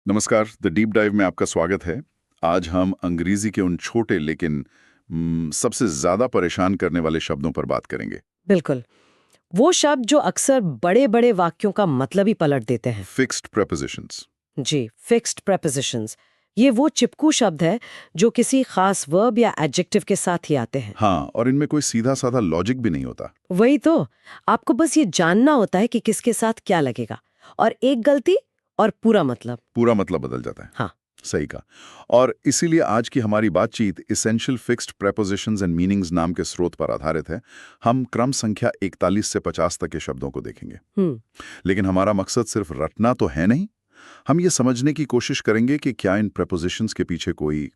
नमस्कार, the deep dive में आपका स्वागत है। आज हम अंग्रेजी के उन छोटे लेकिन सबसे ज्यादा परेशान करने वाले शब्दों पर बात करेंगे। बिल्कुल। वो शब्द जो अक्सर बड़े बड़े वाक्यों का मतलब ही पलट देते हैं। Fixed prepositions. जी, फिक्स्ड प्रेपोजिशंस। ये वो चिपकू शब्द है जो किसी खास वर्ब या एडजेक्टिव के साथ ही आते हैं। हाँ, और इनमें कोई सीधा साधा लॉजिक भी नहीं होता। वही तो, आपको बस ये जानना होता है कि किसके साथ क्या लगेगा, और एक गलती और पूरा मतलब बदल जाता है। हाँ, सही कहा। और इसीलिए आज की हमारी बातचीत essential fixed prepositions and meanings नाम के स्रोत पर आधारित है। हम क्रम संख्या 41 से 50 तक के शब्दों को देखेंगे। लेकिन हमारा मकसद सिर्फ रटना तो है नहीं। हम ये समझने की कोशिश करेंगे कि क्या इन प्रेपोजिशंस के पीछे कोई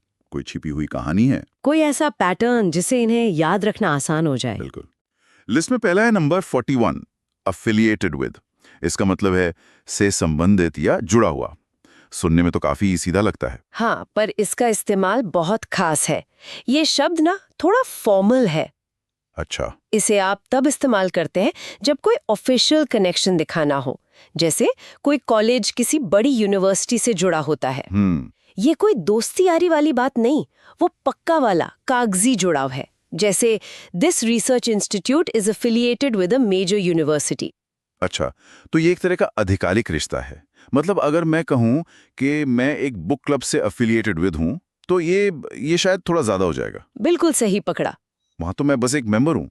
छिपी हुई कहानी है, कोई ऐसा पैटर्न जिसे इन्हें याद रखना आसान हो जाए। बिल्कुल। लिस्ट में पहला है नंबर 41, अफिलिएटेड विद। इसका मतलब है से संबंधित या जुड़ा हुआ। सुनने में तो काफी सीधा लगता है। हाँ, पर इसका इस्तेमाल बहुत खास है। ये शब्द ना थोड़ा फॉर्मल है। अच्छा। इसे आप तब इस्तेमाल करते हैं जब कोई ऑफिशियल कनेक्शन दिखाना हो, जैसे कोई कॉलेज किसी बड़ी यूनिवर्सिटी से जुड़ा होता है। ये कोई दोस्ती यारी वाली बात नहीं, वो पक्का वाला कागजी जुड़ाव है। जैसे this research institute is affiliated with a major university. अच्छा, तो ये एक तरह का आधिकारिक रिश्ता है। मतलब अगर मैं कहूं कि मैं एक बुक क्लब से एफिलिएटेड विद हूं, तो ये शायद थोड़ा ज्यादा हो जाएगा। बिल्कुल सही पकड़ा। वहां तो मैं बस एक मेंबर हूं।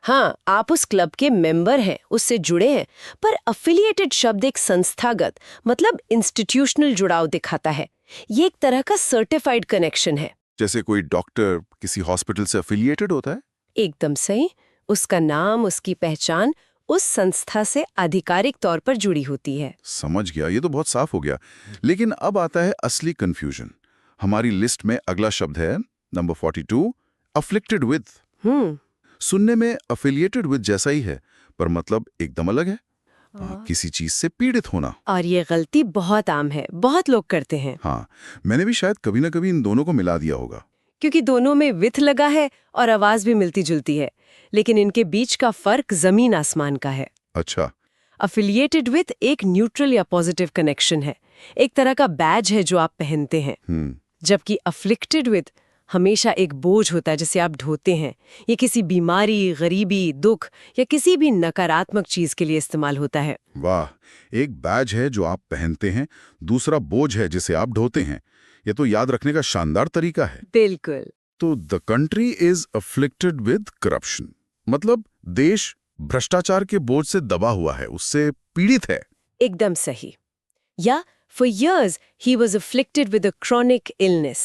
हाँ, आप उस क्लब के मेंबर हैं, उससे जुड़े हैं, पर अफिलिएटेड शब्द एक संस्थागत मतलब इंस्टीट्यूशनल जुड़ाव दिखाता है। ये एक तरह का सर्टिफाइड कनेक्शन है। जैसे कोई डॉक्टर किसी हॉस्पिटल से एफिलिएटेड होता है। एकदम सही। उसका नाम, उसकी पहचान उस संस्था से आधिकारिक तौर पर जुड़ी होती है। समझ गया, ये तो बहुत साफ हो गया। लेकिन अब आता है असली कंफ्यूजन। हमारी लिस्ट में अगला शब्द है नंबर 42, अफ्लिक्टेड विद। सुनने में अफिलिएटेड विद जैसा ही है, पर मतलब एकदम अलग है। किसी चीज से पीड़ित होना। और ये गलती बहुत आम है, बहुत लोग करते हैं। हाँ, मैंने भी शायद कभी ना कभी इन दोनों को मिला दिया होगा। क्योंकि दोनों में विथ लगा है और आवाज भी मिलती जुलती है, लेकिन इनके बीच का फर्क जमीन आसमान का है। अच्छा। अफिलिएटेड विथ एक न्यूट्रल या पॉजिटिव कनेक्शन है, एक तरह का बैज है जो आप पहनते हैं। जबकि अफ्लिक्टेड विथ हमेशा एक बोझ होता है जिसे आप ढोते हैं। ये किसी बीमारी, गरीबी, दुख या किसी भी नकारात्मक चीज के लिए इस्तेमाल होता है। वाह, एक बैज है जो आप पहनते हैं, दूसरा बोझ है जिसे आप ढोते हैं। ये तो याद रखने का शानदार तरीका है। बिल्कुल। तो the country is afflicted with corruption, मतलब देश भ्रष्टाचार के बोझ से दबा हुआ है, उससे पीड़ित है। एकदम सही। या for years he was afflicted with a chronic illness।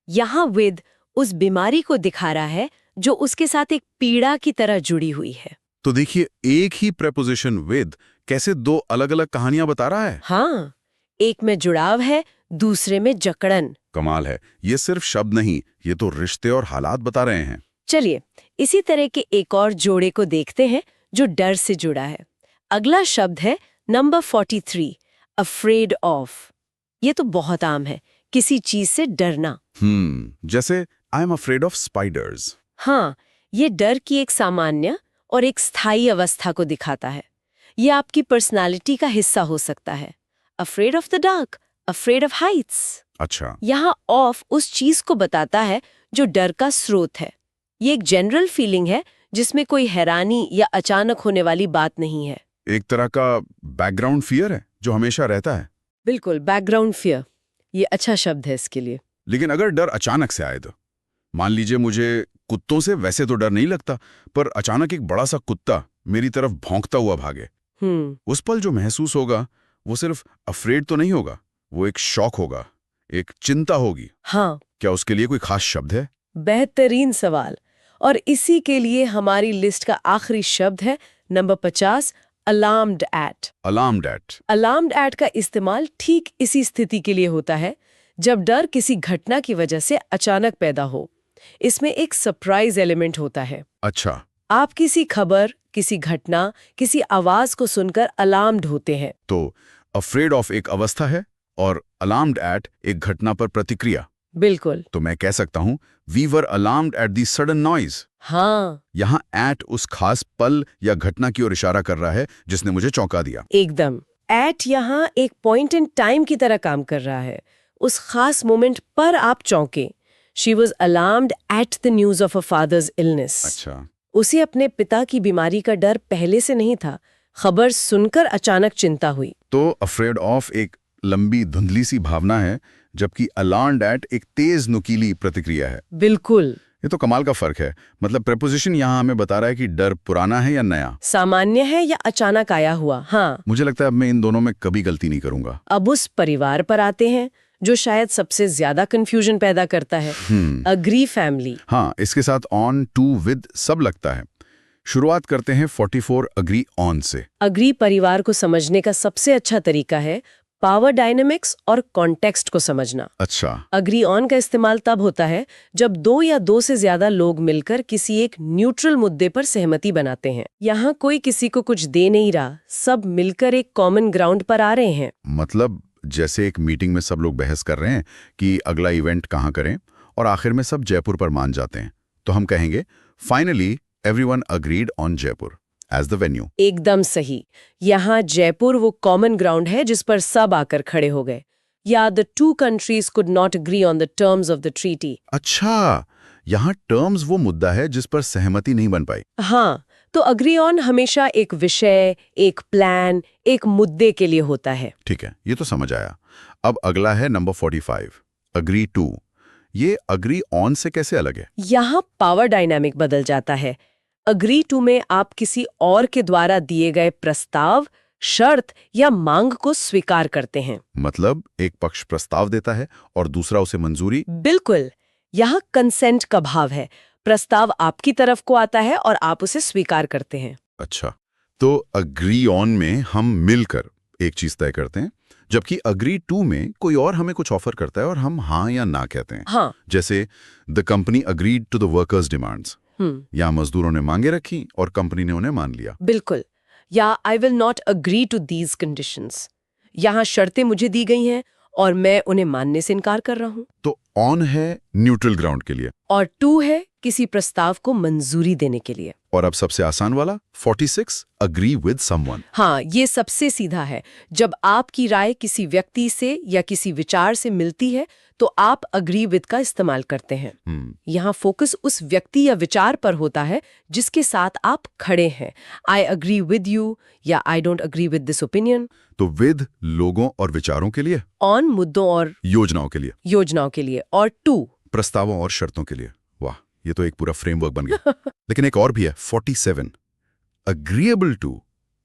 यहाँ विद उस बीमारी को दिखा रहा है जो उसके साथ एक पीड़ा की तरह जुड़ी हुई है। तो देखिए, एक ही प्रेपोजिशन विद कैसे दो अलग अलग कहानियां बता रहा है। हाँ, एक में जुड़ाव है, दूसरे में जकड़न। कमाल है, ये सिर्फ शब्द नहीं, ये तो रिश्ते और हालात बता रहे हैं। चलिए इसी तरह के एक और जोड़े को देखते हैं जो डर से जुड़ा है। अगला शब्द है नंबर 43, अफ्रेड ऑफ। ये तो बहुत आम है, किसी चीज से डरना। जैसे I am afraid of spiders. हाँ, ये डर की एक सामान्य और एक स्थायी अवस्था को दिखाता है। ये आपकी पर्सनालिटी का हिस्सा हो सकता है। Afraid of the dark, afraid of Heights. अच्छा। यहाँ ऑफ उस चीज को बताता है जो डर का स्रोत है। ये एक जनरल फीलिंग है जिसमें कोई हैरानी या अचानक होने वाली बात नहीं है। एक तरह का बैकग्राउंड फियर है जो हमेशा रहता है। बिल्कुल, बैकग्राउंड फियर, ये अच्छा शब्द है इसके लिए। लेकिन अगर डर अचानक से आए तो, मान लीजिए मुझे कुत्तों से वैसे तो डर नहीं लगता, पर अचानक एक बड़ा सा कुत्ता मेरी तरफ भौंकता हुआ भागे, उस पल जो महसूस होगा वो सिर्फ अफ्रेड तो नहीं होगा, वो एक शॉक होगा, एक चिंता होगी। हाँ। क्या उसके लिए कोई खास शब्द है? बेहतरीन सवाल। और इसी के लिए हमारी लिस्ट का आखिरी शब्द है number 50, alarmed at. Alarmed at. Alarmed at का इस्तेमाल ठीक इसी स्थिति के लिए होता है जब डर किसी घटना की वजह से अचानक पैदा हो। इसमें एक सरप्राइज एलिमेंट होता है। अच्छा। आप किसी खबर, किसी घटना, किसी आवाज को सुनकर अलार्म्ड होते हैं। तो अफ्रेड ऑफ एक अवस्था है और अलार्म्ड एट एक घटना पर प्रतिक्रिया। बिल्कुल। तो मैं कह सकता हूं we were alarmed at the sudden noise. हाँ, यहाँ एट उस खास पल या घटना की ओर इशारा कर रहा है जिसने मुझे चौंका दिया। एकदम। एट यहाँ एक पॉइंट इन टाइम की तरह काम कर रहा है। उस खास मोमेंट पर आप चौंके। She was alarmed at the news of a father's illness. अच्छा। उसे अपने पिता की बीमारी का डर पहले से नहीं था, खबर सुनकर अचानक चिंता हुई। तो अफ्रेड ऑफ एक लंबी धुंधली सी भावना है, जबकि अलार्म्ड एट एक तेज नुकीली प्रतिक्रिया है। बिल्कुल। ये तो कमाल का फर्क है। मतलब प्रेपोजिशन यहाँ हमें बता रहा है कि डर पुराना है या नया, सामान्य है या अचानक आया हुआ। हाँ, मुझे लगता है अब मैं इन दोनों में कभी गलती नहीं करूंगा। अब उस परिवार पर आते हैं जो शायद सबसे ज्यादा कंफ्यूजन पैदा करता है, अग्री फैमिली। हाँ, इसके साथ ऑन, टू, विद सब लगता है। शुरुआत करते हैं 44 अग्री ऑन से। अग्री परिवार को समझने का सबसे अच्छा तरीका है पावर डायनेमिक्स और कॉन्टेक्स्ट को समझना। अच्छा। अग्री ऑन का इस्तेमाल तब होता है जब दो या दो से ज्यादा लोग मिलकर किसी एक न्यूट्रल मुद्दे पर सहमति बनाते हैं। यहाँ कोई किसी को कुछ दे नहीं रहा, सब मिलकर एक कॉमन ग्राउंड पर आ रहे हैं। मतलब जैसे एक मीटिंग में सब लोग बहस कर रहे हैं कि अगला इवेंट कहाँ करें, और आखिर में सब जयपुर पर मान जाते हैं, तो हम कहेंगे finally everyone agreed on Jaipur as the venue. एकदम सही। यहाँ जयपुर वो कॉमन ग्राउंड है जिस पर सब आकर खड़े हो गए। या the two countries could not agree on the terms of the treaty. अच्छा, यहाँ टर्म्स वो मुद्दा है जिस पर सहमति नहीं बन पाई। हाँ, तो अग्री ऑन हमेशा एक विषय, एक प्लान, एक मुद्दे के लिए होता है। ठीक है, ये तो समझ आया। अब अगला है नंबर 45 अग्री टू। ये अग्री ऑन से कैसे अलग है? यहाँ पावर डायनामिक बदल जाता है। अग्री टू में आप किसी और के द्वारा दिए गए प्रस्ताव, शर्त या मांग को स्वीकार करते हैं। मतलब एक पक्ष प्रस्ताव देता है और दूसरा उसे मंजूरी। बिल्कुल, यहाँ कंसेंट का भाव है। प्रस्ताव आपकी तरफ को आता है और आप उसे स्वीकार करते हैं। अच्छा, तो अग्री ऑन में हम मिलकर एक चीज तय करते हैं, जबकि अग्री टू में कोई और हमें कुछ ऑफर करता है और हम हाँ या ना कहते हैं। हाँ, जैसे the company agreed to the workers demands. या मजदूरों ने मांगे रखी और कंपनी ने उन्हें मान लिया। बिल्कुल। या I will not agree to these conditions. यहाँ शर्तें मुझे दी गई हैं और मैं उन्हें मानने से इनकार कर रहा हूँ। तो ऑन है न्यूट्रल ग्राउंड के लिए और टू है किसी प्रस्ताव को मंजूरी देने के लिए। और अब सबसे आसान वाला 46 अग्री विद समवन। हाँ, ये सबसे सीधा है। जब आपकी राय किसी व्यक्ति से या किसी विचार से मिलती है तो आप अग्री विद का इस्तेमाल करते हैं। यहाँ फोकस उस व्यक्ति या विचार पर होता है जिसके साथ आप खड़े हैं। आई अग्री विद यू या I don't agree with this opinion. तो विद लोगों और विचारों के लिए, ऑन मुद्दों और योजनाओं के लिए, और टू प्रस्तावों और शर्तों के लिए। वाह, ये तो एक पूरा फ्रेमवर्क बन गया। लेकिन एक और भी है 47 अग्रीएबल टू।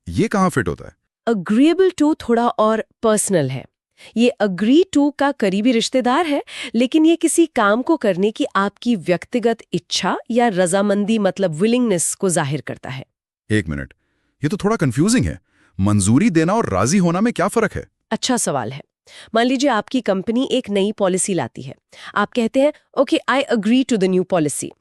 ये कहाँ फिट होता है? अग्रीएबल टू थोड़ा और पर्सनल है। ये अग्री टू का करीबी रिश्तेदार है, लेकिन ये किसी काम को करने की आपकी व्यक्तिगत इच्छा या रजामंदी मतलब विलिंगनेस को जाहिर करता है। एक मिनट, ये तो थोड़ा कंफ्यूजिंग है। मंजूरी देना और राजी होना में क्या फर्क है? अच्छा सवाल है। मान लीजिए आपकी कंपनी एक नई पॉलिसी लाती है। आप कहते हैं okay, I agree to the new policy.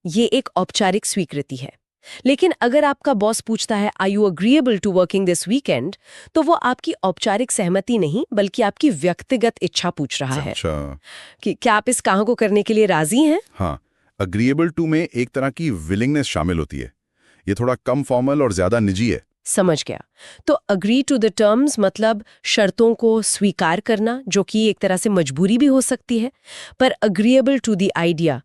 ये एक औपचारिक स्वीकृति है। लेकिन अगर आपका बॉस पूछता है are you agreeable to working this weekend, तो वो आपकी औपचारिक सहमति नहीं बल्कि आपकी व्यक्तिगत इच्छा पूछ रहा है। अच्छा, कि क्या आप इस काम को करने के लिए राजी हैं? हाँ, अग्रीएबल टू में एक तरह की विलिंगनेस शामिल होती है। ये थोड़ा कम फॉर्मल और ज्यादा निजी है। समझ गया। तो अग्री टू द टर्म्स मतलब शर्तों को स्वीकार करना, जो कि एक तरह से मजबूरी भी हो सकती है। पर अग्रीएबल टू द आइडिया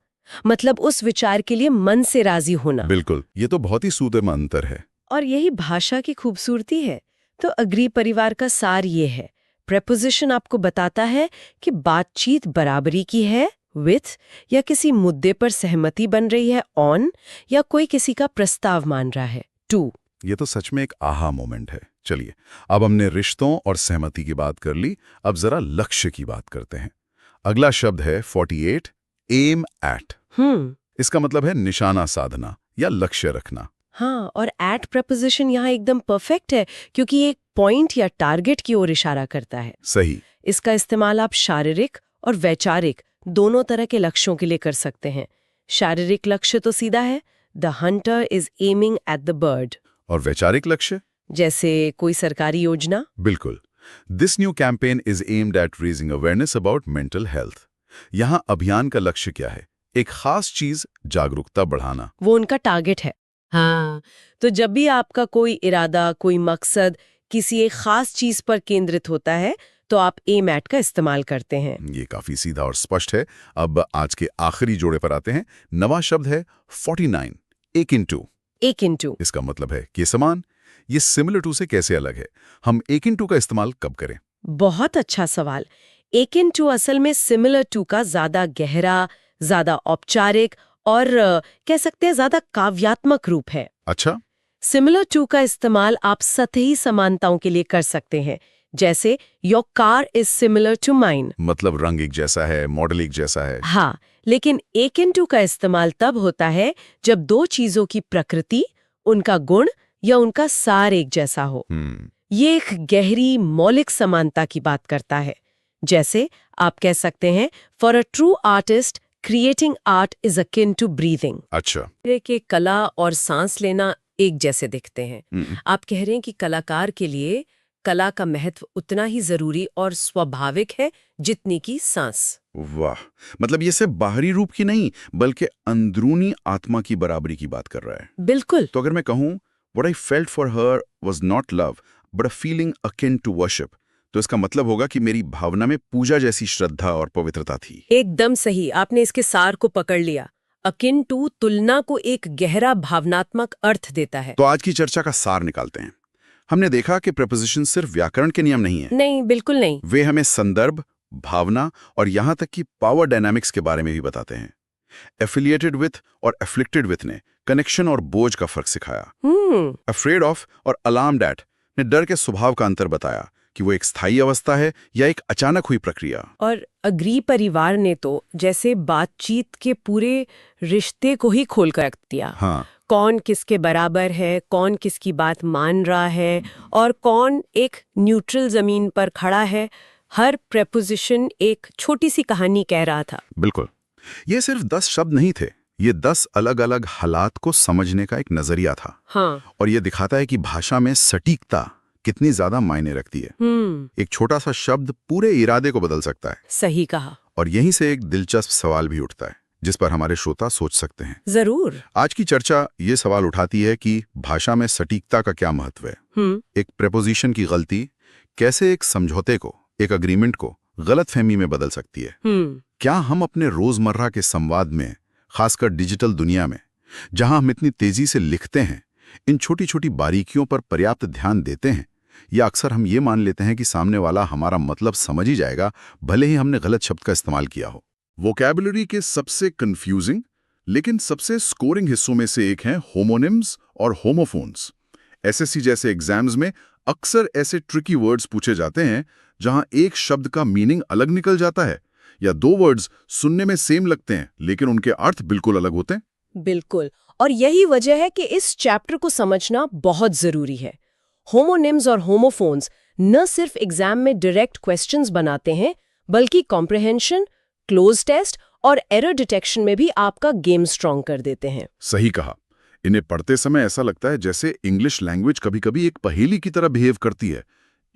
मतलब उस विचार के लिए मन से राजी होना। बिल्कुल, ये तो बहुत ही सूदम अंतर है। और यही भाषा की खूबसूरती है। तो अग्री परिवार का सार ये है, प्रेपोजिशन आपको बताता है कि बातचीत बराबरी की है विथ, या किसी मुद्दे पर सहमति बन रही है ऑन, या कोई किसी का प्रस्ताव मान रहा है टू। ये तो सच में एक आहा मोमेंट है। चलिए, अब हमने रिश्तों और सहमति की बात कर ली, अब जरा लक्ष्य की बात करते हैं। अगला शब्द है 48 एम एट। इसका मतलब है निशाना साधना या लक्ष्य रखना। हाँ, और एट प्रपोजिशन यहाँ एकदम परफेक्ट है क्योंकि एक पॉइंट या टारगेट की ओर इशारा करता है। सही। इसका इस्तेमाल आप शारीरिक और वैचारिक दोनों तरह के लक्ष्यों के लिए कर सकते हैं। शारीरिक लक्ष्य तो सीधा है, the Hunter is aiming at the bird. और वैचारिक लक्ष्य? जैसे कोई सरकारी योजना। बिल्कुल। This new campaign is aimed at raising awareness about mental health. यहाँ अभियान का लक्ष्य क्या है? एक खास चीज, जागरूकता बढ़ाना। वो उनका टारगेट है। हाँ, तो जब भी आपका कोई इरादा, कोई मकसद किसी एक खास चीज पर केंद्रित होता है तो आप एम एट का इस्तेमाल करते हैं। ये काफी सीधा और स्पष्ट है। अब आज के आखिरी जोड़े पर आते हैं। नवा शब्द है 49, एक इंटू। इसका मतलब है कि समान। ये सिमिलर टू से कैसे अलग है? हम एक इंटू का इस्तेमाल कब करें? बहुत अच्छा सवाल। एक इंटू असल में सिमिलर टू का ज्यादा गहरा, ज्यादा औपचारिक और कह सकते हैं ज्यादा काव्यात्मक रूप है। अच्छा। सिमिलर टू का इस्तेमाल आप सतही समानताओं के लिए कर सकते हैं, जैसे your car is similar to mine. मतलब रंग एक जैसा है, मॉडल एक जैसा है। हाँ, लेकिन एक इंटू का इस्तेमाल तब होता है जब दो चीजों की प्रकृति, उनका गुण या उनका सार एक जैसा हो। ये एक गहरी मौलिक समानता की बात करता है। जैसे आप कह सकते हैं, for a true artist creating art is akin to breathing. अच्छा। कि कला और सांस लेना एक जैसे दिखते हैं। आप कह रहे हैं कि कलाकार के लिए कला का महत्व उतना ही जरूरी और स्वाभाविक है जितनी की सांस। वाह, मतलब ये सिर्फ बाहरी रूप की नहीं बल्कि अंदरूनी आत्मा की बराबरी की बात कर रहा है। बिल्कुल। तो अगर मैं कहूं What I felt for her was not love, but a feeling akin to worship, तो इसका मतलब होगा कि मेरी भावना में पूजा जैसी श्रद्धा और पवित्रता थी। एकदम सही, आपने इसके सार को पकड़ लिया। अकिन टू तुलना को एक गहरा भावनात्मक अर्थ देता है। तो आज की चर्चा का सार निकालते हैं। हमने देखा कि प्रीपोजिशन सिर्फ व्याकरण के नियम नहीं है। नहीं, बिल्कुल नहीं। वे हमें संदर्भ, भावना और यहां तक कि पावर डायनामिक्स के बारे में भी बताते हैं। एफिलिएटेड विथ और एफ्लिक्टेड विथ ने कनेक्शन और बोझ का फर्क सिखाया। अफ्रेड ऑफ और अलार्म्ड एट ने डर के स्वभाव का अंतर बताया कि वो एक स्थायी अवस्था है या एक अचानक हुई प्रक्रिया। और अग्री परिवार ने तो जैसे बातचीत के पूरे रिश्ते को ही खोल कर रख दिया। हाँ। कौन किसके बराबर है, कौन किसकी बात मान रहा है और कौन एक न्यूट्रल जमीन पर खड़ा है। हर प्रेपोजिशन एक छोटी सी कहानी कह रहा था। बिल्कुल। ये सिर्फ 10 शब्द नहीं थे, ये 10 अलग अलग हालात को समझने का एक नजरिया था। हाँ। और ये दिखाता है कि भाषा में सटीकता कितनी ज्यादा मायने रखती है। एक छोटा सा शब्द पूरे इरादे को बदल सकता है। सही कहा। और यहीं से एक दिलचस्प सवाल भी उठता है जिस पर हमारे श्रोता सोच सकते हैं। जरूर। आज की चर्चा ये सवाल उठाती है कि भाषा में सटीकता का क्या महत्व है। एक प्रेपोजिशन की गलती कैसे एक समझौते को, एक अग्रीमेंट को गलतफहमी में बदल सकती है। क्या हम अपने रोजमर्रा के संवाद में, खासकर डिजिटल दुनिया में जहां हम इतनी तेजी से लिखते हैं, इन छोटी छोटी बारीकियों पर पर्याप्त ध्यान देते हैं, या अक्सर हम ये मान लेते हैं कि सामने वाला हमारा मतलब समझ ही जाएगा भले ही हमने गलत शब्द का इस्तेमाल किया हो। वोकैबुलरी के सबसे कंफ्यूजिंग लेकिन सबसे स्कोरिंग हिस्सों में से एक हैं होमोनिम्स और होमोफोन्स। एसएससी जैसे एग्जाम्स में अक्सर ऐसे ट्रिकी वर्ड्स पूछे जाते हैं जहां एक शब्द का मीनिंग अलग निकल जाता है या दो वर्ड्स सुनने में सेम लगते हैं लेकिन उनके अर्थ बिल्कुल अलग होते हैं। बिल्कुल, और यही वजह है कि इस चैप्टर को समझना बहुत जरूरी है। होमोनिम्स और होमोफोन्स न सिर्फ एग्जाम में डायरेक्ट क्वेश्चंस बनाते हैं बल्कि कॉम्प्रिहेंशन, क्लोज टेस्ट और एरर डिटेक्शन में भी आपका गेम स्ट्रॉन्ग कर देते हैं। सही कहा। इन्हें पढ़ते समय ऐसा लगता है जैसे इंग्लिश लैंग्वेज कभी-कभी एक पहेली की तरह बिहेव करती है।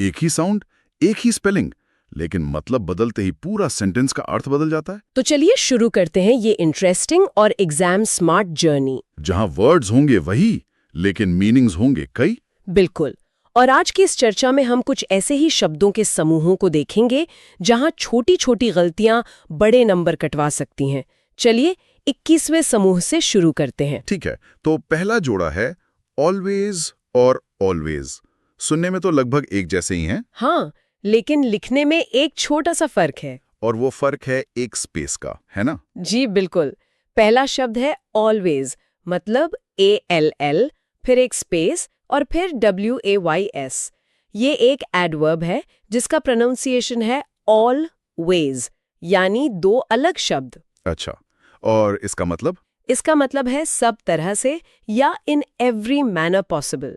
एक ही साउंड, एक ही स्पेलिंग, लेकिन मतलब बदलते ही पूरा सेंटेंस का अर्थ बदल जाता है। तो चलिए शुरू करते हैं ये इंटरेस्टिंग और एग्जाम स्मार्ट जर्नी, जहां वर्ड्स होंगे वही लेकिन मीनिंग्स होंगे कई। बिल्कुल। और आज की इस चर्चा में हम कुछ ऐसे ही शब्दों के समूहों को देखेंगे जहां छोटी छोटी गलतियां बड़े नंबर कटवा सकती हैं। चलिए 21वें समूह से शुरू करते हैं। ठीक है, तो पहला जोड़ा है ऑलवेज और ऑलवेज। सुनने में तो लगभग एक जैसे ही हैं। हाँ, लेकिन लिखने में एक छोटा सा फर्क है। और वो फर्क है एक स्पेस का, है ना? जी बिल्कुल। पहला शब्द है ऑलवेज, मतलब ALL, फिर एक स्पेस और फिर WAYS। ये एक एडवर्ब है जिसका प्रोनाउंसिएशन है ऑलवेज, यानी दो अलग शब्द। अच्छा, और इसका मतलब? इसका मतलब है सब तरह से या इन एवरी मैनर पॉसिबल।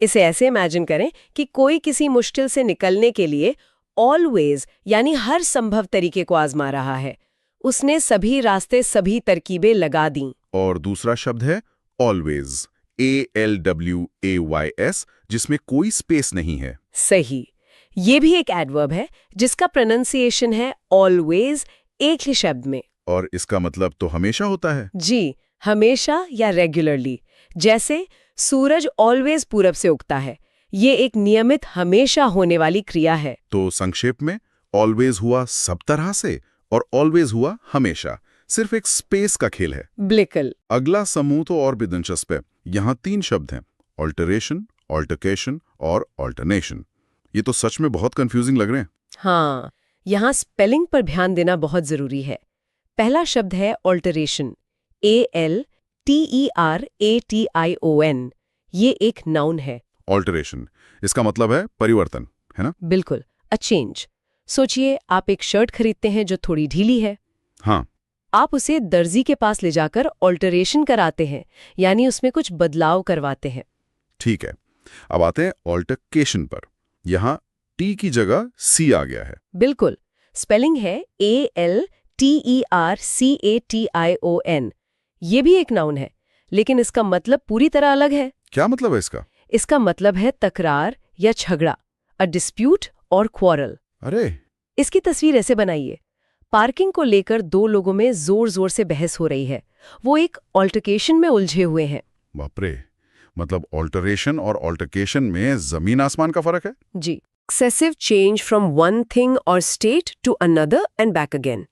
इसे ऐसे इमेजिन करें कि कोई किसी मुश्किल से निकलने के लिए ऑलवेज यानी हर संभव तरीके को आजमा रहा है। उसने सभी रास्ते, सभी तरकीबें लगा दी। और दूसरा शब्द है ऑलवेज, ALWAYS, जिसमें कोई स्पेस नहीं है। सही। ये भी एक एडवर्ब है जिसका प्रोनाउंसिएशन है ऑलवेज, एक ही शब्द में। और इसका मतलब तो हमेशा होता है। जी, हमेशा या रेगुलरली। जैसे सूरज ऑलवेज पूरब से उगता है, ये एक नियमित हमेशा होने वाली क्रिया है। तो संक्षेप में ऑलवेज हुआ सब तरह से और ऑलवेज हुआ हमेशा, सिर्फ एक स्पेस का खेल है। बिल्कुल। अगला समूह तो और भी दिलचस्प है। यहाँ 3 शब्द हैं, ऑल्टरेशन, ऑल्टरकेशन और ऑल्टरनेशन। ये तो सच में बहुत कंफ्यूजिंग लग रहे हैं। हाँ, यहाँ स्पेलिंग पर ध्यान देना बहुत जरूरी है। पहला शब्द है ऑल्टरेशन, ALTERATION। ये एक नाउन है। ऑल्टरेशन, इसका मतलब है परिवर्तन, है ना? बिल्कुल, अ चेंज। सोचिए, आप एक शर्ट खरीदते हैं जो थोड़ी ढीली है। हाँ। आप उसे दर्जी के पास ले जाकर ऑल्टरेशन कराते हैं, यानी उसमें कुछ बदलाव करवाते हैं। ठीक है, अब आते हैं ऑल्टरकेशन पर। यहाँ टी की जगह सी आ गया है। बिल्कुल, स्पेलिंग है ALTERCATION। ये भी एक नाउन है, लेकिन इसका मतलब पूरी तरह अलग है। क्या मतलब है इसका? इसका मतलब है तकरार या झगड़ा, अ डिस्प्यूट और क्वारल। अरे, इसकी तस्वीर ऐसे बनाइए, पार्किंग को लेकर 2 लोगों में जोर जोर से बहस हो रही है। वो एक ऑल्टरकेशन में उलझे हुए हैं। बाप रे, मतलब ऑल्टरेशन और ऑल्टरकेशन में जमीन आसमान का फर्क है। जी, excessive change from one thing or state to another and back again.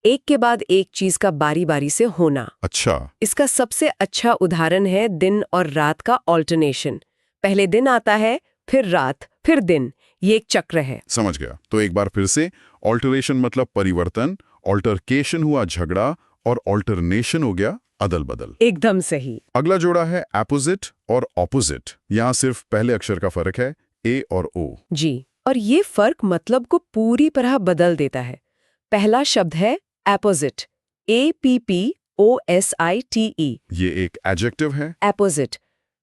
एक के बाद एक चीज का बारी बारी से होना। अच्छा। इसका सबसे अच्छा उदाहरण है दिन और रात का ऑल्टरनेशन। पहले दिन आता है, फिर रात, फिर दिन। ये एक चक्र है। समझ गया। तो एक बार फिर से, ऑल्टरेशन मतलब परिवर्तन, ऑल्टरकेशन हुआ झगड़ा और ऑल्टरनेशन हो गया अदल बदल। एकदम सही। अगला जोड़ा है एपोजिट और ऑपोजिट। यहाँ सिर्फ पहले अक्षर का फर्क है, ए और ओ। जी, और ये फर्क मतलब को पूरी तरह बदल देता है। पहला शब्द है एपोजिट, APPOSITE। ये एक एडजेक्टिव है। एपोजिट,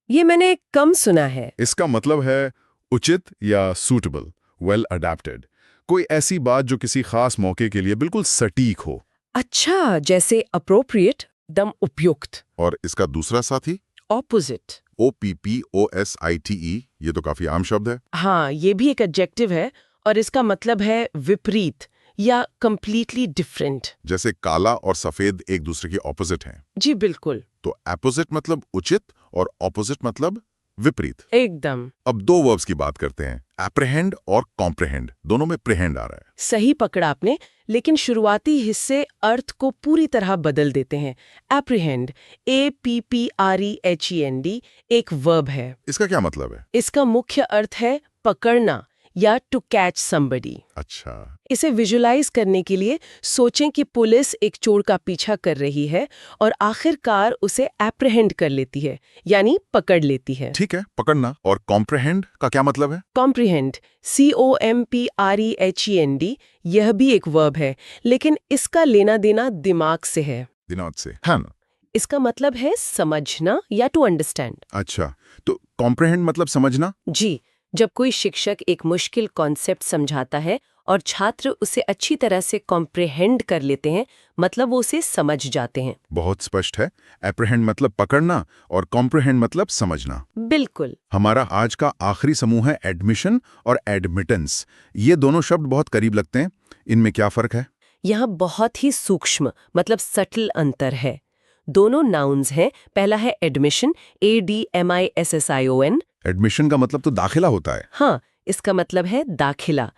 ये मैंने कम सुना है। इसका मतलब है उचित या सूटेबल, वेल अडेप्टेड। कोई ऐसी बात जो किसी खास मौके के लिए बिल्कुल सटीक हो। अच्छा, जैसे अप्रोप्रिएट, दम उपयुक्त। और इसका दूसरा साथी ऑपोजिट। OPPOSITE, ये तो काफी आम शब्द है। हाँ, ये भी एक एडजेक्टिव है और इसका मतलब है विपरीत या कंप्लीटली डिफरेंट। जैसे काला और सफेद एक दूसरे के ऑपोजिट हैं। जी बिल्कुल। तो एपोजिट मतलब उचित और ऑपोजिट मतलब विपरीत। एकदम अब 2 वर्ब्स की बात करते हैं, एप्रहेंड और कॉम्प्रहेंड। दोनों में प्रिहेंड आ रहा है। सही पकड़ा आपने, लेकिन शुरुआती हिस्से अर्थ को पूरी तरह बदल देते हैं। एप्रीहेंड, APPREHEND एक वर्ब है। इसका क्या मतलब है? इसका मुख्य अर्थ है पकड़ना या टू कैच समबडी। अच्छा। इसे विजुलाइज करने के लिए सोचें कि पुलिस एक चोर का पीछा कर रही है और आखिरकार उसे एप्रहेंड कर लेती है, यानी पकड़ लेती है। ठीक है, पकड़ना। और कॉम्प्रहेंड का क्या मतलब है? कॉम्प्रिहेंड, COMPREHEND, यह भी एक वर्ब है, लेकिन इसका लेना देना दिमाग से है। दिमाग से है ना? इसका मतलब है समझना या टू अंडरस्टैंड। अच्छा, तो कॉम्प्रहेंड मतलब समझना। जी, जब कोई शिक्षक एक मुश्किल कॉन्सेप्ट समझाता है और छात्र उसे अच्छी तरह से कॉम्प्रिहेंड कर लेते हैं, मतलब वो उसे समझ जाते हैं। बहुत स्पष्ट है। एप्रहेंड मतलब पकड़ना और कॉम्प्रहेंड मतलब समझना। बिल्कुल। हमारा आज का आखिरी समूह है एडमिशन और एडमिटेंस। ये दोनों शब्द बहुत करीब लगते हैं। इनमें क्या फर्क है? यहाँ बहुत ही सूक्ष्म मतलब सटल अंतर है। दोनों नाउन्स हैं। पहला है एडमिशन, ADMISSION। एडमिशन का मतलब तो दाखिला होता है। हाँ, इसका मतलब है दाखिला।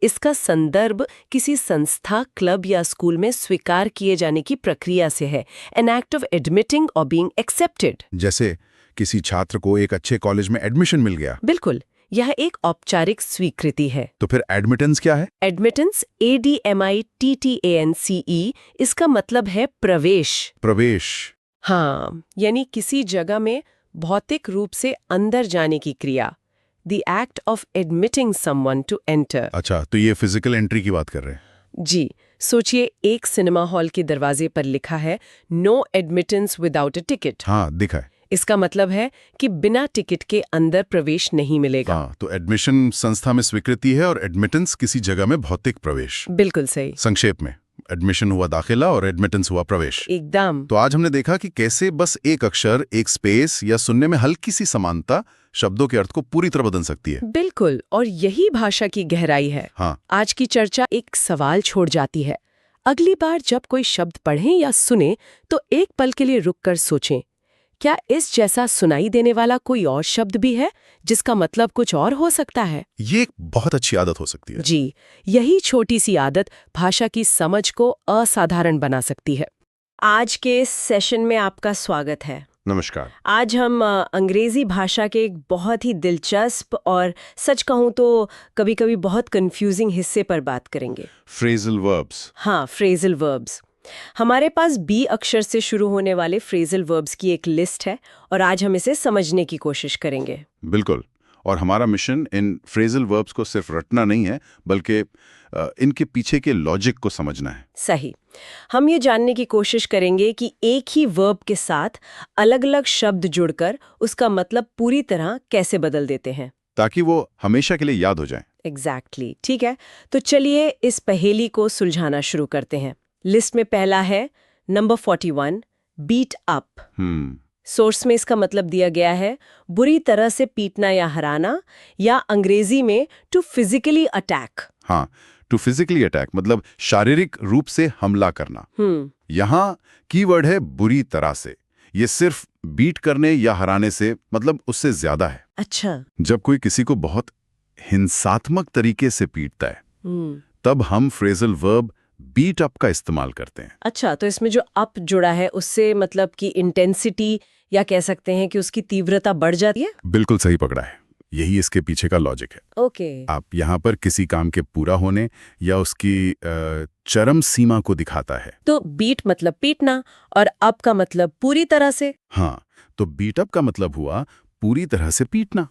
इसका संदर्भ किसी संस्था, क्लब या स्कूल में स्वीकार किए जाने की प्रक्रिया से है। एन एक्ट ऑफ एडमिटिंग और बीइंग एक्सेप्टेड। जैसे किसी छात्र को एक अच्छे कॉलेज में एडमिशन मिल गया। बिल्कुल, यह एक औपचारिक स्वीकृति है। तो फिर एडमिटेंस क्या है? एडमिटेंस, ADMITTANCE, इसका मतलब है प्रवेश। प्रवेश। हाँ, यानी किसी जगह में भौतिक रूप से अंदर जाने की क्रिया। The act of admitting someone to enter। अच्छा, तो ये फिजिकल एंट्री की बात कर रहे हैं। जी, सोचिए एक सिनेमा हॉल के दरवाजे पर लिखा है no admittance without a ticket. हाँ, दिखा है। इसका मतलब है कि बिना टिकट के अंदर प्रवेश नहीं मिलेगा। हाँ, तो एडमिशन संस्था में स्वीकृति है और एडमिटेंस किसी जगह में भौतिक प्रवेश। बिल्कुल सही। संक्षेप में, एडमिशन हुआ दाखिला और एडमिटेंस हुआ प्रवेश। एकदम। तो आज हमने देखा कि कैसे बस एक अक्षर, एक स्पेस या सुनने में हल्की सी समानता शब्दों के अर्थ को पूरी तरह बदल सकती है। बिल्कुल, और यही भाषा की गहराई है। हाँ। आज की चर्चा एक सवाल छोड़ जाती है। अगली बार जब कोई शब्द पढ़ें या सुने तो एक पल के लिए रुककर सोचें, क्या इस जैसा सुनाई देने वाला कोई और शब्द भी है जिसका मतलब कुछ और हो सकता है? ये एक बहुत अच्छी आदत हो सकती है। जी, यही छोटी सी आदत भाषा की समझ को असाधारण बना सकती है। आज के इस सेशन में आपका स्वागत है। नमस्कार। आज हम अंग्रेजी भाषा के एक बहुत ही दिलचस्प और सच कहूँ तो कभी-कभी बहुत कंफ्यूजिंग हिस्से पर बात करेंगे। Phrasal verbs. हाँ, फ्रेजल वर्ब्स। हमारे पास बी अक्षर से शुरू होने वाले फ्रेजल वर्ब्स की एक लिस्ट है और आज हम इसे समझने की कोशिश करेंगे। बिल्कुल। और हमारा मिशन इन फ्रेजल वर्ब्स को सिर्फ रटना नहीं है, बल्कि इनके पीछे के लॉजिक को समझना है। सही। हम ये जानने की कोशिश करेंगे कि एक ही वर्ब के साथ अलग-अलग शब्द जुड़कर उसका मतलब पूरी तरह कैसे बदल देते हैं, ताकि वो हमेशा के लिए याद हो जाए। एग्जैक्टली। ठीक है, तो चलिए इस पहेली को सुलझाना शुरू करते हैं। लिस्ट में पहला है नंबर 41, बीट अप। सोर्स में इसका मतलब दिया गया है बुरी तरह से पीटना या हराना, या अंग्रेजी में टू फिजिकली अटैक। हाँ, टू फिजिकली अटैक मतलब शारीरिक रूप से हमला करना। यहाँ कीवर्ड है बुरी तरह से। ये सिर्फ बीट करने या हराने से मतलब उससे ज्यादा है। अच्छा। जब कोई किसी को बहुत हिंसात्मक तरीके से पीटता है, तब हम फ्रेजल वर्ब बीट अप का इस्तेमाल करते हैं। अच्छा, तो इसमें जो अप जुड़ा है उससे मतलब कि इंटेंसिटी या कह सकते हैं कि उसकी तीव्रता बढ़ जाती है। बिल्कुल सही पकड़ा है। यही इसके पीछे का लॉजिक है। ओके। आप यहाँ पर किसी काम के पूरा होने या उसकी चरम सीमा को दिखाता है। तो बीट मतलब पीटना और अप का मतलब पूरी तरह से। हाँ, तो बीट अप का मतलब हुआ पूरी तरह से पीटना।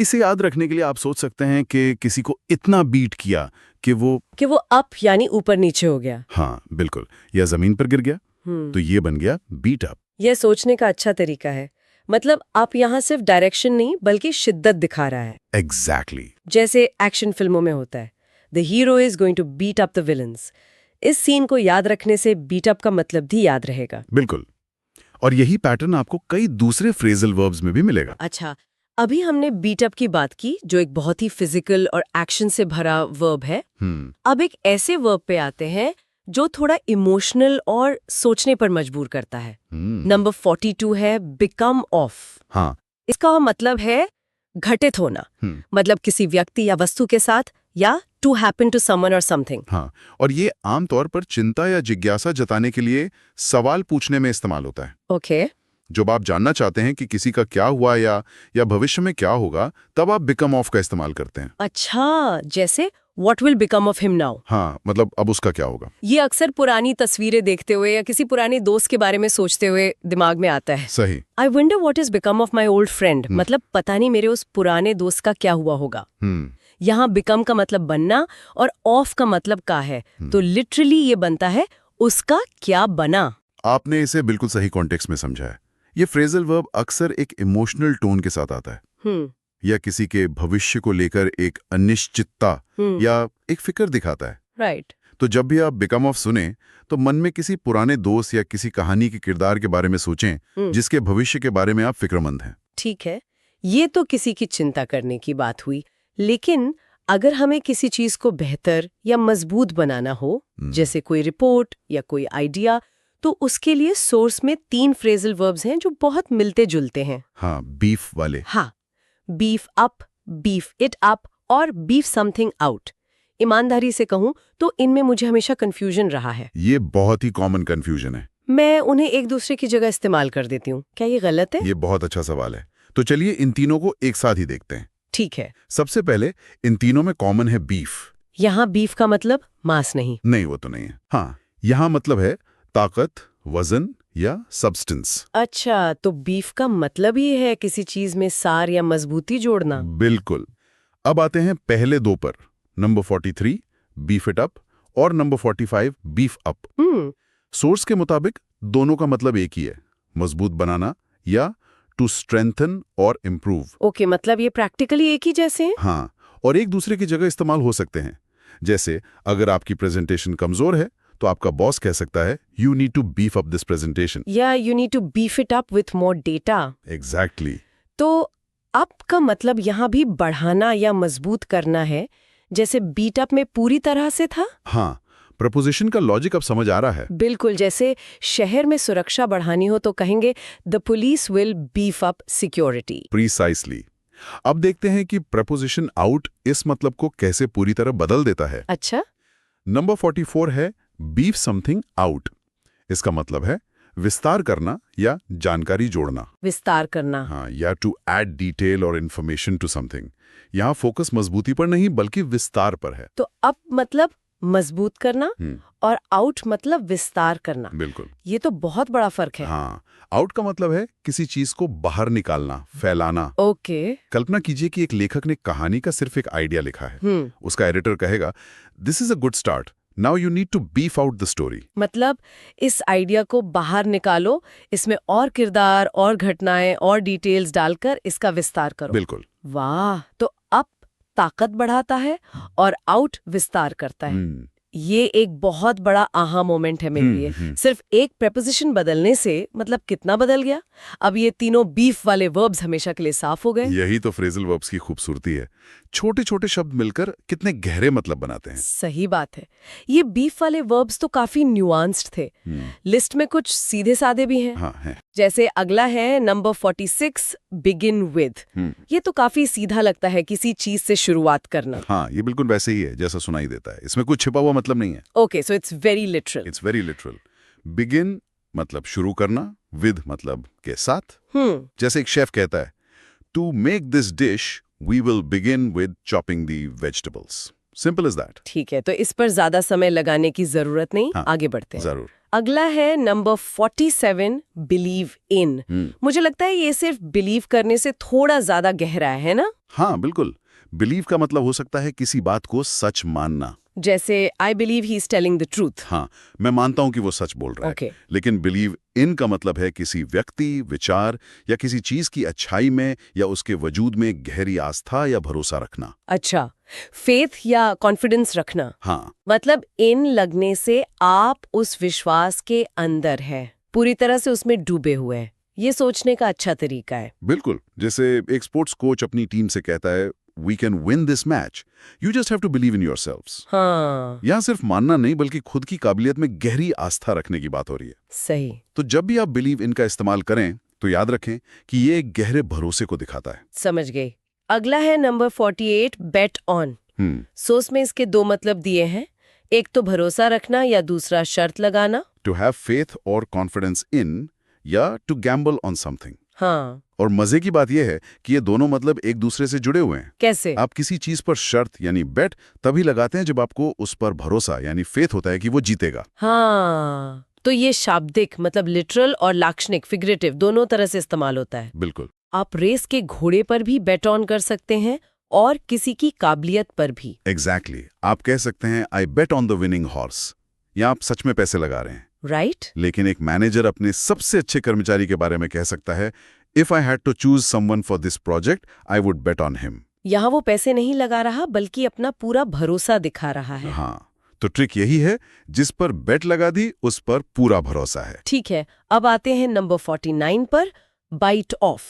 इसे याद रखने के लिए आप सोच सकते हैं कि किसी को इतना बीट किया कि वो अप यानी ऊपर नीचे हो गया। हाँ बिल्कुल, या जमीन पर गिर गया, तो ये बन गया बीट अप। यह सोचने का अच्छा तरीका है। मतलब आप यहाँ सिर्फ डायरेक्शन नहीं बल्कि शिद्दत दिखा रहा है। एग्जैक्टली। जैसे एक्शन फिल्मों में होता है, the hero is going to beat up the villains. इस सीन को याद रखने से बीट अप का मतलब भी याद रहेगा। बिल्कुल। और यही पैटर्न आपको कई दूसरे फ्रेजल वर्ब्स में भी मिलेगा। अच्छा, अभी हमने बीट अप की बात की जो एक बहुत ही फिजिकल और एक्शन से भरा वर्ब है। अब एक ऐसे वर्ब पे आते हैं जो थोड़ा इमोशनल और सोचने पर मजबूर करता है। नंबर 42 है बिकम ऑफ। हाँ, इसका मतलब है घटित होना। मतलब किसी व्यक्ति या वस्तु के साथ, या टू हैपन टू समवन और समथिंग। हाँ, और ये आमतौर पर चिंता या जिज्ञासा जताने के लिए सवाल पूछने में इस्तेमाल होता है। ओके। जब आप जानना चाहते हैं कि किसी का क्या हुआ या भविष्य में क्या होगा, तब आप बिकम ऑफ का इस्तेमाल करते हैं। अच्छा, जैसे What will become of him now? हाँ, मतलब अब उसका क्या होगा। ये अक्सर पुरानी तस्वीरें देखते हुए या किसी पुराने दोस्त के बारे में सोचते हुए दिमाग में आता है। सही। I wonder what has become of my old friend. मतलब पता नहीं मेरे उस पुराने दोस्त का क्या हुआ होगा। यहाँ become का मतलब बनना और off का मतलब का है, तो लिटरली ये बनता है उसका क्या बना। आपने इसे बिल्कुल सही कॉन्टेक्स्ट में समझा है। ये फ्रेजल वर्ब अक्सर एक इमोशनल टोन के साथ आता है, या किसी के भविष्य को लेकर एक अनिश्चितता या एक फिक्र दिखाता है। राइट। तो जब भी आप बिकम ऑफ सुने तो मन में किसी पुराने दोस्त या किसी कहानी के किरदार के बारे में सोचें जिसके भविष्य के बारे में आप फिक्रमंद हैं। ठीक है, ये तो किसी की चिंता करने की बात हुई, लेकिन अगर हमें किसी चीज को बेहतर या मजबूत बनाना हो, जैसे कोई रिपोर्ट या कोई आइडिया, तो उसके लिए सोर्स में 3 फ्रेजल वर्ब्स हैं जो बहुत मिलते जुलते हैं। हाँ, बीफ वाले। हाँ, beef up, beef it up और बीफ समथिंग आउट। ईमानदारी से कहूं तो इनमें मुझे हमेशा कंफ्यूजन रहा है। ये बहुत ही कॉमन कंफ्यूजन है। मैं उन्हें एक दूसरे की जगह इस्तेमाल कर देती हूँ। क्या ये गलत है? ये बहुत अच्छा सवाल है। तो चलिए इन तीनों को एक साथ ही देखते हैं। ठीक है। सबसे पहले इन तीनों में कॉमन है बीफ। यहाँ बीफ का मतलब मांस नहीं। नहीं, वो तो नहीं है। हाँ, यहाँ मतलब है ताकत, वजन या सब्सटेंस। अच्छा, तो बीफ का मतलब ही है किसी चीज में सार या मजबूती जोड़ना। बिल्कुल। अब आते हैं पहले 2 पर, नंबर 43 बीफ इट अप और नंबर 45 बीफ अप। सोर्स के मुताबिक दोनों का मतलब एक ही है, मजबूत बनाना या टू स्ट्रेंथन और इम्प्रूव। ओके, मतलब ये प्रैक्टिकली एक ही जैसे हैं? हाँ, और एक दूसरे की जगह इस्तेमाल हो सकते हैं। जैसे अगर आपकी प्रेजेंटेशन कमजोर है तो आपका बॉस कह सकता है you need to beef up this presentation, या you need to beef it up with more data. Exactly. तो अप का मतलब यहाँ भी बढ़ाना या मजबूत करना है, जैसे बीट अप में पूरी तरह से था। हाँ, प्रपोजिशन का लॉजिक अब समझ आ रहा है। बिल्कुल, जैसे शहर में सुरक्षा बढ़ानी हो तो कहेंगे the police will beef up security. Precisely. अब देखते हैं कि प्रपोजिशन आउट इस मतलब को कैसे पूरी तरह बदल देता है। अच्छा, नंबर 44 है बीफ समथिंग आउट। इसका मतलब है विस्तार करना या जानकारी जोड़ना। विस्तार करना। हाँ, या टू ऐड डिटेल और इन्फॉर्मेशन टू समथिंग। यहाँ फोकस मजबूती पर नहीं बल्कि विस्तार पर है। तो अप मतलब मजबूत करना और आउट मतलब विस्तार करना। बिल्कुल। ये तो बहुत बड़ा फर्क है। हाँ, आउट का मतलब है किसी चीज को बाहर निकालना, फैलाना। ओके। कल्पना कीजिए कि एक लेखक ने कहानी का सिर्फ एक आइडिया लिखा है। उसका एडिटर कहेगा, this is a good start, now you need to beef out the story. मतलब इस आइडिया को बाहर निकालो, इसमें और किरदार और घटनाएं और डिटेल्स डालकर इसका विस्तार करो। बिल्कुल। वाह, तो अप ताकत बढ़ाता है और आउट विस्तार करता है। ये एक बहुत बड़ा आहा मोमेंट है मेरे लिए। सिर्फ एक प्रेपोजिशन बदलने से मतलब कितना बदल गया। अब ये तीनों बीफ वाले वर्ब्स हमेशा के लिए साफ हो गए। यही तो फ्रेजल वर्ब्स की खूबसूरती है। छोटे छोटे शब्द मिलकर कितने गहरे मतलब बनाते हैं। सही बात है। ये बीफ वाले वर्ब्स तो काफी न्यूआंस्ड थे। लिस्ट में कुछ सीधे साधे भी हैं। हाँ, है। जैसे अगला है नंबर 46 बिगिन विद। ये तो काफी सीधा लगता है, किसी चीज से शुरुआत करना। हाँ, ये बिल्कुल वैसे ही है जैसा सुनाई देता है। इसमें कुछ छिपा हुआ मतलब नहीं है। Okay, so it's very literal. It's very literal. Begin मतलब शुरू करना, विद मतलब के साथ। जैसे एक शेफ कहता है, to make this dish we will begin with chopping the vegetables. Simple is that. ठीक है, तो इस पर ज्यादा समय लगाने की जरूरत नहीं। हाँ, आगे बढ़ते हैं। जरूर। अगला है नंबर 47 बिलीव इन। मुझे लगता है ये सिर्फ बिलीव करने से थोड़ा ज्यादा गहरा है ना? हाँ, बिल्कुल। बिलीव का मतलब हो सकता है किसी बात को सच मानना। जैसे I believe he is telling the truth. हाँ, मैं मानता हूं कि वो सच बोल रहा है। Okay. लेकिन बिलीव इन का मतलब है किसी व्यक्ति, विचार या किसी चीज की अच्छाई में या उसके वजूद में गहरी आस्था या भरोसा रखना। अच्छा, फेथ या कॉन्फिडेंस रखना। हाँ, मतलब इन लगने से आप उस विश्वास के अंदर है, पूरी तरह से उसमें डूबे हुए हैं। ये सोचने का अच्छा तरीका है। बिल्कुल। जैसे एक स्पोर्ट्स कोच अपनी टीम से कहता है, we can win this match, you just have to believe in yourselves. हाँ, यहाँ सिर्फ मानना नहीं बल्कि खुद की काबिलियत में गहरी आस्था रखने की बात हो रही है। सही। तो जब भी आप बिलीव इन का इस्तेमाल करें तो याद रखें कि ये एक गहरे भरोसे को दिखाता है। समझ गई। अगला है नंबर 48 बेट ऑन। सोच में इसके दो मतलब दिए हैं, एक तो भरोसा रखना या दूसरा शर्त लगाना। टू हैव फेथ और कॉन्फिडेंस इन या टू गैम्बल ऑन समथिंग। हाँ। और मजे की बात यह है कि ये दोनों मतलब एक दूसरे से जुड़े हुए हैं। कैसे? आप किसी चीज पर शर्त यानी बेट तभी लगाते हैं जब आपको उस पर भरोसा यानी फेथ होता है कि वो जीतेगा। हाँ, तो ये शाब्दिक मतलब लिटरल और लाक्षणिक फिगरेटिव दोनों तरह से इस्तेमाल होता है। बिल्कुल। आप रेस के घोड़े पर भी बेट ऑन कर सकते हैं और किसी की काबिलियत पर भी। एग्जैक्टली। आप कह सकते हैं I bet on the winning horse, या आप सच में पैसे लगा रहे हैं। राइट। लेकिन एक मैनेजर अपने सबसे अच्छे कर्मचारी के बारे में कह सकता है, if I had to choose someone for this project I would bet on him. यहाँ वो पैसे नहीं लगा रहा बल्कि अपना पूरा भरोसा दिखा रहा है। हाँ, तो ट्रिक यही है, जिस पर बेट लगा दी उस पर पूरा भरोसा है। ठीक है, अब आते हैं नंबर 49 पर, बाइट ऑफ।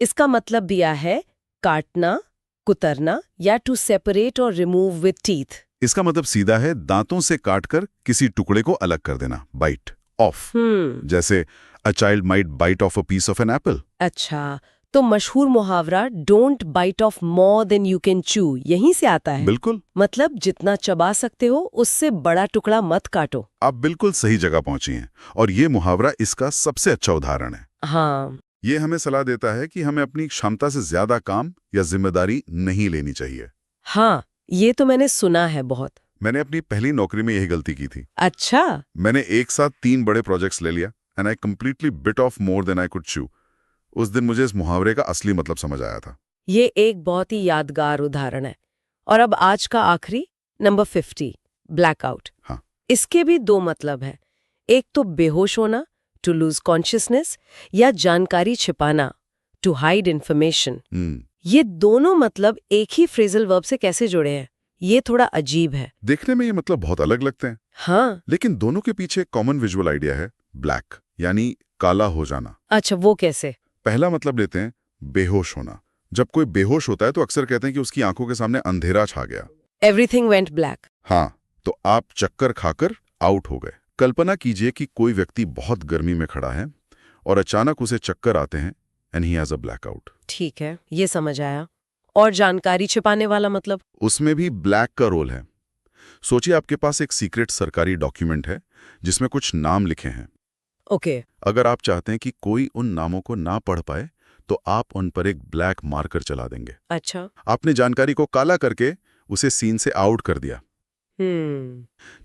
इसका मतलब दिया है काटना, कुतरना या टू सेपरेट और रिमूव विथ टीथ। इसका मतलब सीधा है, दांतों से काटकर किसी टुकड़े को अलग कर देना, बाइट ऑफ। जैसे a child might bite off a piece of an apple. अच्छा, तो मशहूर मुहावरा don't bite off more than you can chew यहीं से आता है। बिल्कुल। मतलब जितना चबा सकते हो उससे बड़ा टुकड़ा मत काटो। आप बिल्कुल सही जगह पहुंची हैं और ये मुहावरा इसका सबसे अच्छा उदाहरण है। हाँ, ये हमें सलाह देता है कि हमें अपनी क्षमता से ज्यादा काम या जिम्मेदारी नहीं लेनी चाहिए। हाँ, ये तो मैंने सुना है बहुत। मैंने अपनी पहली नौकरी में यही गलती की थी। अच्छा। मैंने एक साथ 3 बड़े प्रोजेक्ट्स ले लिया and I completely bit off more than I could chew. उस दिन मुझे इस मुहावरे का असली मतलब समझ आया था। ये एक बहुत ही यादगार उदाहरण है। और अब आज का आखिरी नंबर 50 ब्लैकआउट। हाँ, इसके भी दो मतलब है। एक तो बेहोश होना, टू लूज कॉन्शियसनेस, या जानकारी छिपाना, टू हाइड इंफॉर्मेशन। ये दोनों मतलब एक ही फ्रेजल वर्ब से कैसे जुड़े हैं, ये थोड़ा अजीब है। देखने में ये मतलब बहुत अलग लगते हैं। हाँ, लेकिन दोनों के पीछे कॉमन विजुअल आइडिया है, ब्लैक यानी काला हो जाना। अच्छा, वो कैसे? पहला मतलब लेते हैं बेहोश होना। जब कोई बेहोश होता है तो अक्सर कहते हैं कि उसकी आंखों के सामने अंधेरा छा गया। Everything went black. हाँ, तो आप चक्कर खाकर आउट हो गए। कल्पना कीजिए कि कोई व्यक्ति बहुत गर्मी में खड़ा है और अचानक उसे चक्कर आते हैं and he has a blackout. ठीक है, ये समझ आया। और जानकारी छिपाने वाला मतलब? उसमें भी ब्लैक का रोल है। सोचिए आपके पास एक सीक्रेट सरकारी डॉक्यूमेंट है जिसमें कुछ नाम लिखे हैं। ओके। अगर आप चाहते हैं कि कोई उन नामों को ना पढ़ पाए तो आप उन पर एक ब्लैक मार्कर चला देंगे। अच्छा। आपने जानकारी को काला करके उसे सीन से आउट कर दिया।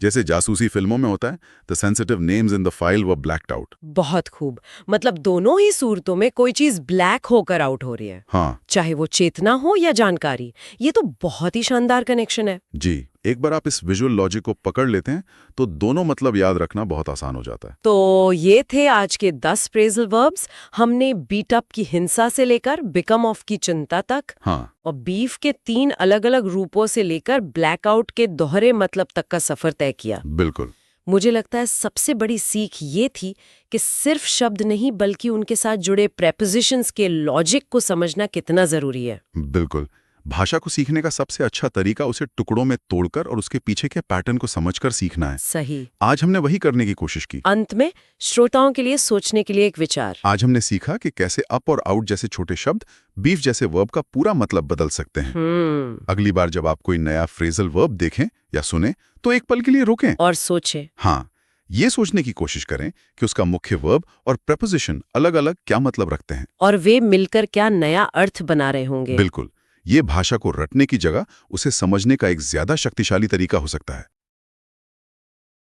जैसे जासूसी फिल्मों में होता है, the sensitive names in the file were blacked out. बहुत खूब। मतलब दोनों ही सूरतों में कोई चीज ब्लैक होकर आउट हो रही है। हाँ चाहे वो चेतना हो या जानकारी। ये तो बहुत ही शानदार कनेक्शन है। जी, एक बार आप इस विजुअल लॉजिक को पकड़ लेते हैं तो दोनों मतलब याद रखना बहुत आसान हो जाता है। तो ये थे आज के 10 फ्रेजल वर्ब्स। हमने बीट अप की हिंसा से लेकर बिकम ऑफ की चिंता तक, हाँ और बीफ के 3 अलग-अलग रूपों से लेकर ब्लैकआउट के दोहरे मतलब तक का सफर तय किया। बिल्कुल। मुझे लगता है सबसे बड़ी सीख ये थी कि सिर्फ शब्द नहीं बल्कि उनके साथ जुड़े प्रेपोजिशंस के लॉजिक को समझना कितना जरूरी है। बिल्कुल। भाषा को सीखने का सबसे अच्छा तरीका उसे टुकड़ों में तोड़कर और उसके पीछे के पैटर्न को समझकर सीखना है। सही। आज हमने वही करने की कोशिश की। अंत में श्रोताओं के लिए सोचने के लिए एक विचार। आज हमने सीखा कि कैसे अप और आउट जैसे छोटे शब्द बीफ जैसे वर्ब का पूरा मतलब बदल सकते हैं। अगली बार जब आप कोई नया फ्रेजल वर्ब देखें या सुने तो एक पल के लिए रोकें और सोचें। हाँ, ये सोचने की कोशिश करें कि उसका मुख्य वर्ब और प्रेपोजिशन अलग-अलग क्या मतलब रखते हैं और वे मिलकर क्या नया अर्थ बना रहे होंगे। बिल्कुल। ये भाषा को रटने की जगह उसे समझने का एक ज्यादा शक्तिशाली तरीका हो सकता है।